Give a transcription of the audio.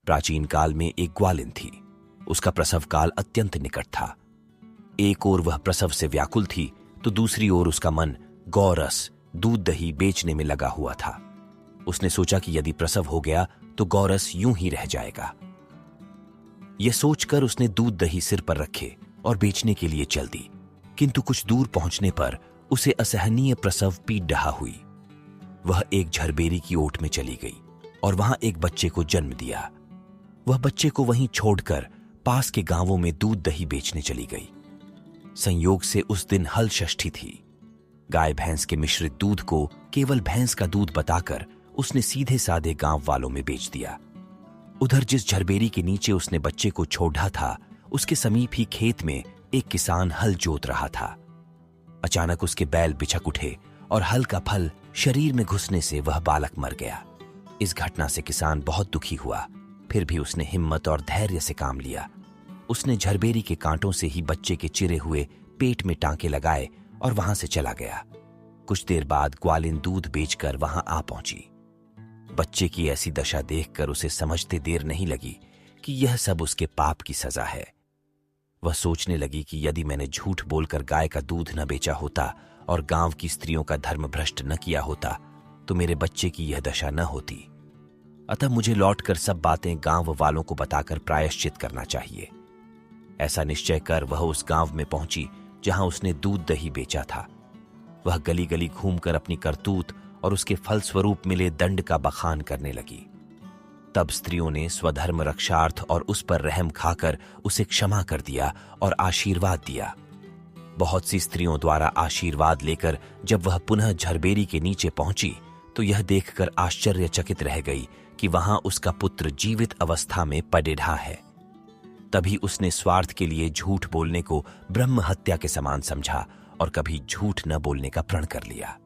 प्राचीन काल में एक ग्वालिन थी। उसका प्रसव काल अत्यंत निकट था। एक ओर वह प्रसव से व्याकुल थी तो दूसरी ओर उसका मन गौरस, दूध दही बेचने में लगा हुआ था। उसने सोचा कि यदि प्रसव हो गया तो गौरस यूं ही रह जाएगा। यह सोचकर उसने दूध दही सिर पर रखे और बेचने के लिए चल दी, किंतु कुछ दूर पहुंचने पर उसे असहनीय प्रसव पीड़ डहा हुई। वह एक झरबेरी की ओट में चली गई और वहां एक बच्चे को जन्म दिया। वह बच्चे को वहीं छोड़कर पास के गांवों में दूध दही बेचने चली गई। संयोग से उस दिन हल षष्ठी थी। गाय भैंस के मिश्रित दूध को केवल भैंस का दूध बताकर उसने सीधे साधे गांव वालों में बेच दिया। उधर जिस झरबेरी के नीचे उसने बच्चे को छोड़ा था, उसके समीप ही खेत में एक किसान हल जोत रहा था। अचानक उसके बैल बिछक उठे और हल का फल शरीर में घुसने से वह बालक मर गया। इस घटना से किसान बहुत दुखी हुआ, फिर भी उसने हिम्मत और धैर्य से काम लिया। उसने झरबेरी के कांटों से ही बच्चे के चिरे हुए पेट में टांके लगाए और वहां से चला गया। कुछ देर बाद ग्वालिन दूध बेचकर वहां आ पहुंची। बच्चे की ऐसी दशा देखकर उसे समझते देर नहीं लगी कि यह सब उसके पाप की सजा है। वह सोचने लगी कि यदि मैंने झूठ बोलकर गाय का दूध न बेचा होता और गांव की स्त्रियों का धर्म भ्रष्ट न किया होता तो मेरे बच्चे की यह दशा न होती। अतः मुझे लौटकर सब बातें गांव वालों को बताकर प्रायश्चित करना चाहिए। ऐसा निश्चय कर वह उस गांव में पहुंची जहां उसने दूध दही बेचा था। वह गली गली घूमकर अपनी करतूत और उसके फलस्वरूप मिले दंड का बखान करने लगी। तब स्त्रियों ने स्वधर्म रक्षार्थ और उस पर रहम खाकर उसे क्षमा कर दिया और आशीर्वाद दिया। बहुत सी स्त्रियों द्वारा आशीर्वाद लेकर जब वह पुनः झरबेरी के नीचे पहुंची तो यह देखकर आश्चर्यचकित रह गई कि वहां उसका पुत्र जीवित अवस्था में पड़े ढा है। तभी उसने स्वार्थ के लिए झूठ बोलने को ब्रह्म हत्या के समान समझा और कभी झूठ न बोलने का प्रण कर लिया।